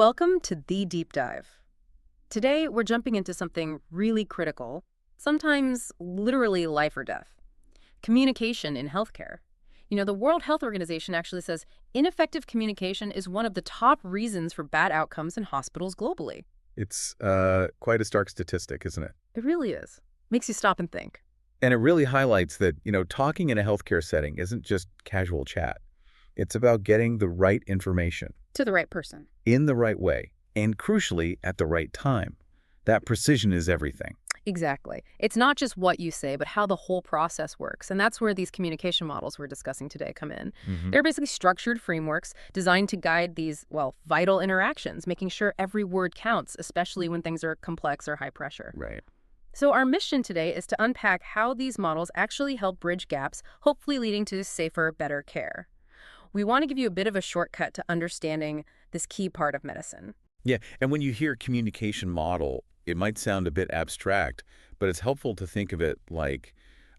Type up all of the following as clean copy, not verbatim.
Welcome to The Deep Dive. Today, we're jumping into something really critical, sometimes literally life or death. Communication in healthcare. The World Health Organization actually says ineffective communication is one of the top reasons for bad outcomes in hospitals globally. It's quite a stark statistic, isn't it? It really is. Makes you stop and think. And it really highlights that, talking in a healthcare setting isn't just casual chat. It's about getting the right information To the right person. in the right way, and crucially, at the right time. That precision is everything. Exactly. It's not just what you say, but how the whole process works. And that's where these communication models we're discussing today come in. They're basically structured frameworks designed to guide these, vital interactions, making sure every word counts, especially when things are complex or high pressure. Right. So our mission today is to unpack how these models actually help bridge gaps, hopefully leading to safer, better care. We want to give you a bit of a shortcut to understanding this key part of medicine. Yeah, and when you hear communication model, it might sound a bit abstract, but it's helpful to think of it like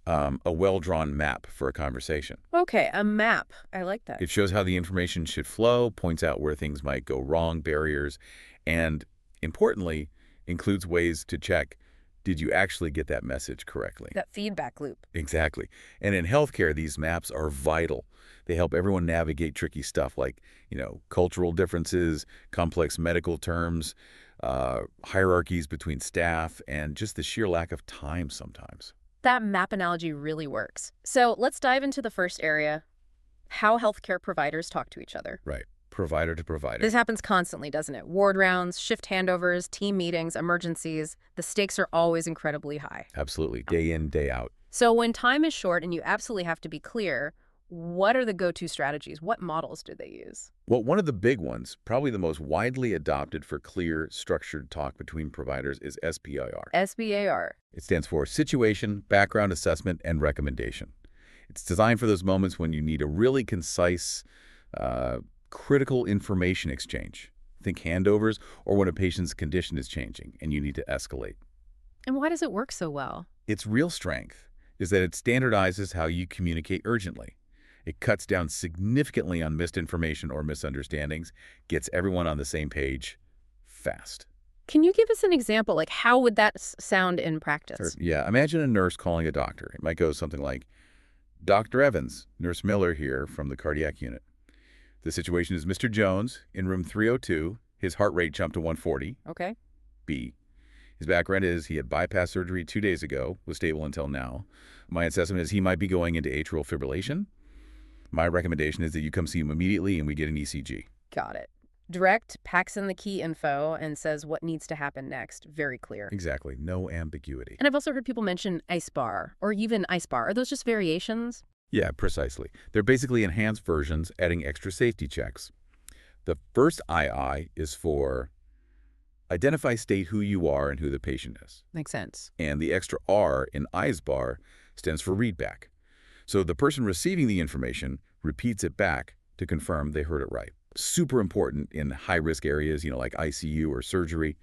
a well-drawn map for a conversation. Okay, a map. I like that. It shows how the information should flow, points out where things might go wrong, barriers, and importantly, includes ways to check, did you actually get that message correctly? That feedback loop. Exactly. And in healthcare, these maps are vital. They help everyone navigate tricky stuff like, cultural differences, complex medical terms, hierarchies between staff, and just the sheer lack of time sometimes. That map analogy really works. So let's dive into the first area, how healthcare providers talk to each other. Right. Provider to provider. This happens constantly, doesn't it? Ward rounds, shift handovers, team meetings, emergencies. The stakes are always incredibly high. Absolutely. Day in, day out. So when time is short and you absolutely have to be clear, what are the go-to strategies? What models do they use? Well, one of the big ones, probably the most widely adopted for clear, structured talk between providers is SBAR. SBAR. It stands for Situation, Background Assessment, and Recommendation. It's designed for those moments when you need a really concise, critical information exchange. Think handovers or when a patient's condition is changing and you need to escalate. And why does it work so well? Its real strength is that it standardizes how you communicate urgently. It cuts down significantly on misinformation or misunderstandings, gets everyone on the same page fast. Can you give us an example? Like, how would that sound in practice? Yeah, imagine a nurse calling a doctor. It might go something like, Dr. Evans, Nurse Miller here from the cardiac unit. The situation is Mr. Jones in room 302. His heart rate jumped to 140. Okay. B. His background is he had bypass surgery 2 days ago, was stable until now. My assessment is he might be going into atrial fibrillation. My recommendation is that you come see him immediately and we get an ECG. Got it. Direct, packs in the key info, and says what needs to happen next. Very clear. Exactly. No ambiguity. And I've also heard people mention SBAR or even SBAR. Are those just variations? Yeah, precisely. They're basically enhanced versions, adding extra safety checks. The first II is for identify, state who you are and who the patient is. Makes sense. And the extra R in ISBAR stands for readback. So the person receiving the information repeats it back to confirm they heard it right. Super important in high-risk areas, like ICU or surgery.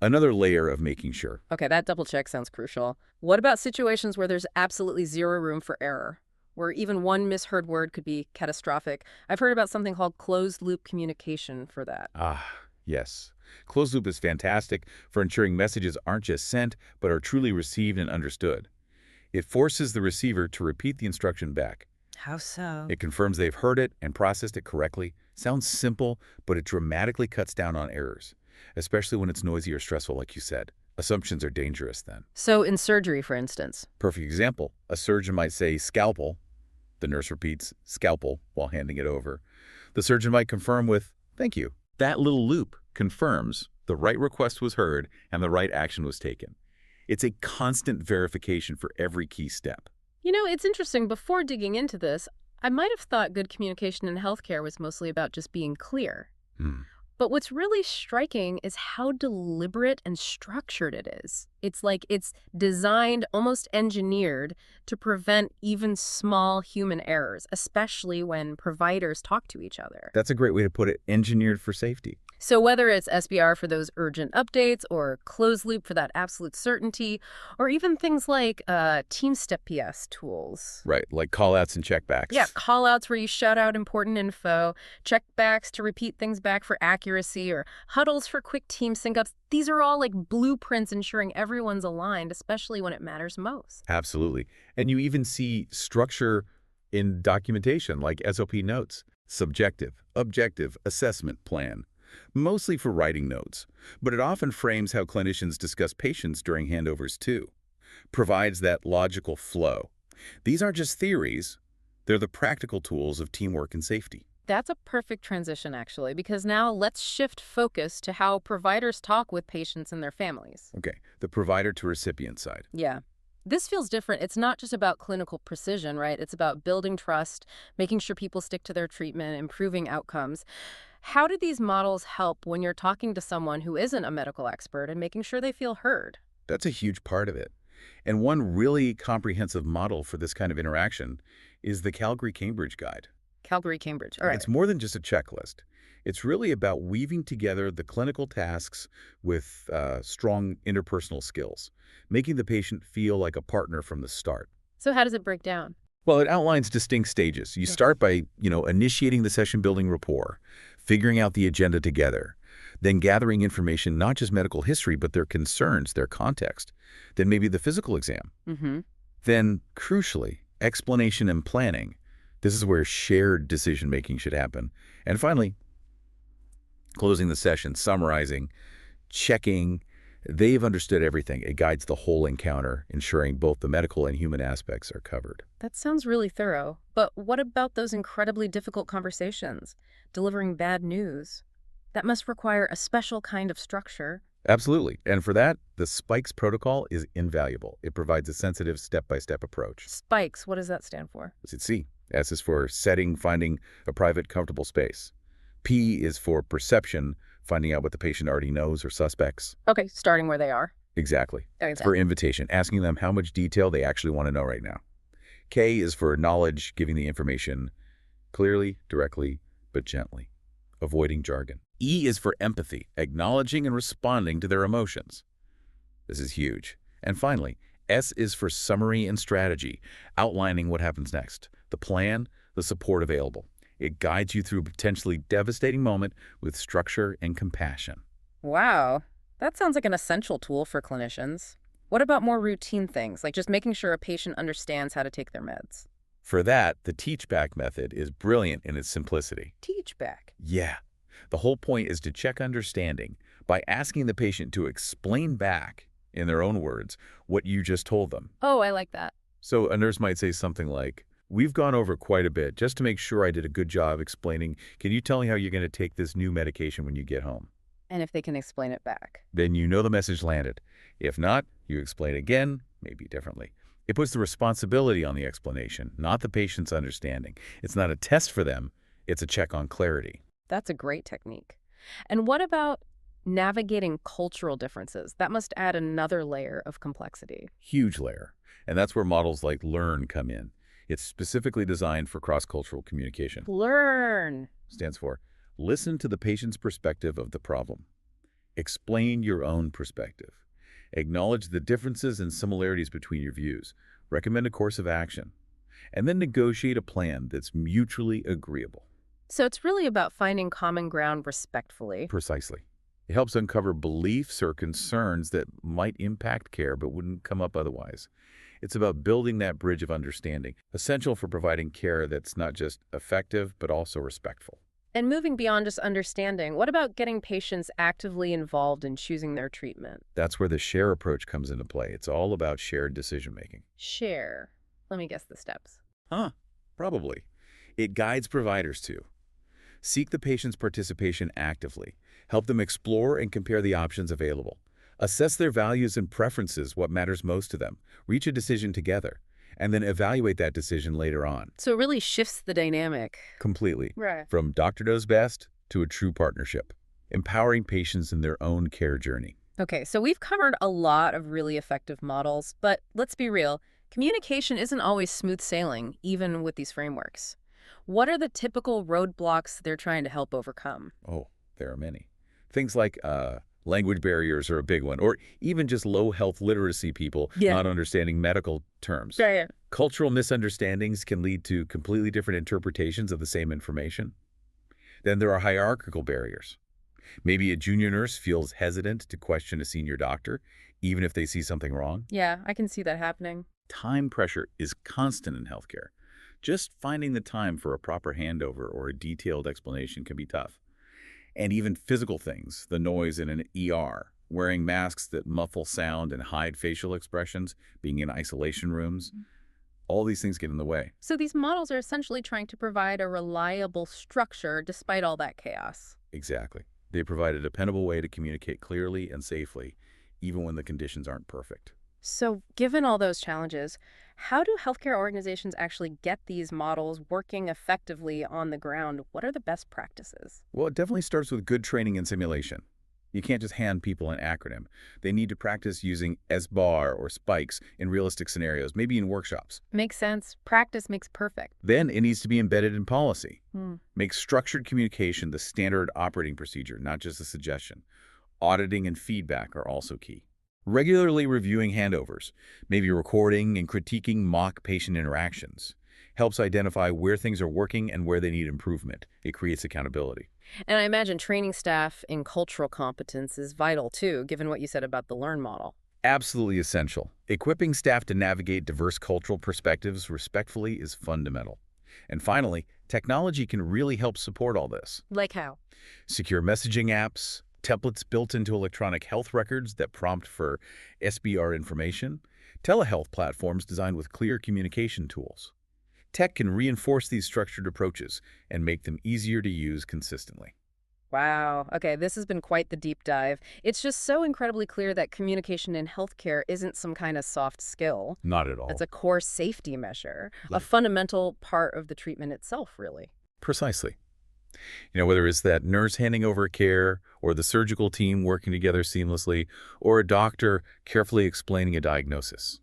Another layer of making sure. Okay, that double check sounds crucial. What about situations where there's absolutely zero room for error, where even one misheard word could be catastrophic? I've heard about something called closed-loop communication for that. Yes. Closed loop is fantastic for ensuring messages aren't just sent, but are truly received and understood. It forces the receiver to repeat the instruction back. How so? It confirms they've heard it and processed it correctly. Sounds simple, but it dramatically cuts down on errors, especially when it's noisy or stressful, like you said. Assumptions are dangerous then. So in surgery, for instance. Perfect example. A surgeon might say scalpel. The nurse repeats scalpel while handing it over. The surgeon might confirm with, thank you. That little loop confirms the right request was heard and the right action was taken. It's a constant verification for every key step. It's interesting. Before digging into this, I might have thought good communication in healthcare was mostly about just being clear. But what's really striking is how deliberate and structured it is. It's like it's designed, almost engineered, to prevent even small human errors, especially when providers talk to each other. That's a great way to put it, engineered for safety. So whether it's SBR for those urgent updates or closed loop for that absolute certainty, or even things like Team STEPP PS tools. Right, like callouts and Yeah, checkbacks. call-outs where you shout out important info, checkbacks to repeat things back for accuracy, or huddles for quick team sync-ups. These are all like blueprints ensuring everyone's aligned, especially when it matters most. Absolutely. And you even see structure in documentation like SOP notes, subjective, objective, assessment plan, mostly for writing notes, but it often frames how clinicians discuss patients during handovers too, provides that logical flow. These aren't just theories, they're the practical tools of teamwork and safety. That's a perfect transition, actually, because now let's shift focus to how providers talk with patients and their families. Okay, the provider to recipient side. Yeah. This feels different. It's not just about clinical precision, right? It's about building trust, making sure people stick to their treatment, improving outcomes. How do these models help when you're talking to someone who isn't a medical expert and making sure they feel heard? That's a huge part of it. And one really comprehensive model for this kind of interaction is the Calgary-Cambridge Guide. Calgary, Cambridge. All right. It's more than just a checklist. It's really about weaving together the clinical tasks with strong interpersonal skills, making the patient feel like a partner from the start. So how does it break down? Well, it outlines distinct stages. You start by, initiating the session-building rapport, figuring out the agenda together, then gathering information, not just medical history, but their concerns, their context, then maybe the physical exam. Mm-hmm. Then, crucially, explanation and planning. This is where shared decision-making should happen. And finally, closing the session, summarizing, checking. They've understood everything. It guides the whole encounter, ensuring both the medical and human aspects are covered. That sounds really thorough. But what about those incredibly difficult conversations? Delivering bad news? That must require a special kind of structure. Absolutely. And for that, the SPIKES protocol is invaluable. It provides a sensitive step-by-step approach. Spikes, what does that stand for? Let's see. S is for setting, finding a private, comfortable space. P is for perception, finding out what the patient already knows or suspects. Okay, starting where they are. Exactly. Exactly. For invitation, asking them how much detail they actually want to know right now. K is for knowledge, giving the information clearly, directly, but gently, avoiding jargon. E is for empathy, acknowledging and responding to their emotions. This is huge. And finally, S is for summary and strategy, outlining what happens next, the plan, the support available. It guides you through a potentially devastating moment with structure and compassion. Wow, that sounds like an essential tool for clinicians. What about more routine things, like just making sure a patient understands how to take their meds? For that, the teach-back method is brilliant in its simplicity. Teach back. Yeah. The whole point is to check understanding by asking the patient to explain back, in their own words, what you just told them. Oh, I like that. So a nurse might say something like, "We've gone over quite a bit just to make sure I did a good job explaining. Can you tell me how you're going to take this new medication when you get home?" And if they can explain it back. Then you know the message landed. If not, you explain again, maybe differently. It puts the responsibility on the explanation, not the patient's understanding. It's not a test for them. It's a check on clarity. That's a great technique. And what about navigating cultural differences? That must add another layer of complexity. Huge layer. And that's where models like LEARN come in. It's specifically designed for cross-cultural communication. Learn. Stands for listen to the patient's perspective of the problem. Explain your own perspective. Acknowledge the differences and similarities between your views. Recommend a course of action. And then negotiate a plan that's mutually agreeable. So it's really about finding common ground respectfully. Precisely. It helps uncover beliefs or concerns that might impact care but wouldn't come up otherwise. It's about building that bridge of understanding, essential for providing care that's not just effective but also respectful. And moving beyond just understanding, what about getting patients actively involved in choosing their treatment? That's where the share approach comes into play. It's all about shared decision-making. Share. Let me guess the steps. Probably. It guides providers to seek the patient's participation actively, help them explore and compare the options available, assess their values and preferences, what matters most to them, reach a decision together, and then evaluate that decision later on. So it really shifts the dynamic. Completely. Right. From doctor knows best to a true partnership, empowering patients in their own care journey. Okay, so we've covered a lot of really effective models, but let's be real, communication isn't always smooth sailing, even with these frameworks. What are the typical roadblocks they're trying to help overcome? Oh, there are many. Things like language barriers are a big one, or even just low health literacy people Yeah. not understanding medical terms. Right. Cultural misunderstandings can lead to completely different interpretations of the same information. Then there are hierarchical barriers. Maybe a junior nurse feels hesitant to question a senior doctor, even if they see something wrong. Yeah, I can see that happening. Time pressure is constant in healthcare. Just finding the time for a proper handover or a detailed explanation can be tough. And even physical things, the noise in an ER, wearing masks that muffle sound and hide facial expressions, being in isolation rooms, all these things get in the way. So these models are essentially trying to provide a reliable structure despite all that chaos. Exactly. They provide a dependable way to communicate clearly and safely, even when the conditions aren't perfect. So given all those challenges, how do healthcare organizations actually get these models working effectively on the ground? What are the best practices? Well, it definitely starts with good training and simulation. You can't just hand people an acronym. They need to practice using SBAR or spikes in realistic scenarios, maybe in workshops. Makes sense. Practice makes perfect. Then it needs to be embedded in policy. Hmm. Make structured communication the standard operating procedure, not just a suggestion. Auditing and feedback are also key. Regularly reviewing handovers, maybe recording and critiquing mock patient interactions, helps identify where things are working and where they need improvement. It creates accountability. And I imagine training staff in cultural competence is vital too, given what you said about the LEARN model. Absolutely essential. Equipping staff to navigate diverse cultural perspectives respectfully is fundamental. And finally, technology can really help support all this. Like how? Secure messaging apps, templates built into electronic health records that prompt for SBR information, telehealth platforms designed with clear communication tools. Tech can reinforce these structured approaches and make them easier to use consistently. Wow. Okay, this has been quite the deep dive. It's just so incredibly clear that communication in healthcare isn't some kind of soft skill. Not at all. It's a core safety measure, a Like- fundamental part of the treatment itself, really. Precisely. Whether it's that nurse handing over care, or the surgical team working together seamlessly, or a doctor carefully explaining a diagnosis.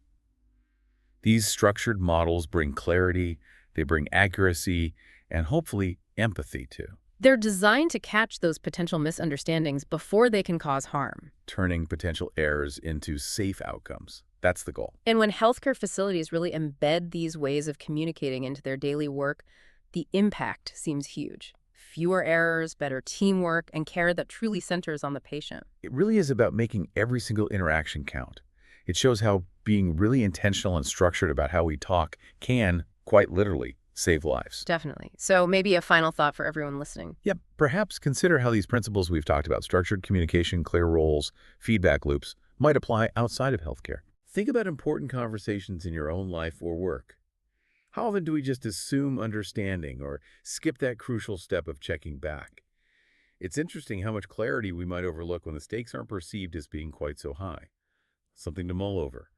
These structured models bring clarity, they bring accuracy, and hopefully empathy too, They're designed to catch those potential misunderstandings before they can cause harm. turning potential errors into safe outcomes. That's the goal. And when healthcare facilities really embed these ways of communicating into their daily work, the impact seems huge. Fewer errors, better teamwork, and care that truly centers on the patient. It really is about making every single interaction count. It shows how being really intentional and structured about how we talk can, quite literally, save lives. Definitely. So maybe a final thought for everyone listening. Yep, perhaps consider how these principles we've talked about, structured communication, clear roles, feedback loops, might apply outside of healthcare. Think about important conversations in your own life or work. How often do we just assume understanding or skip that crucial step of checking back? It's interesting how much clarity we might overlook when the stakes aren't perceived as being quite so high. Something to mull over.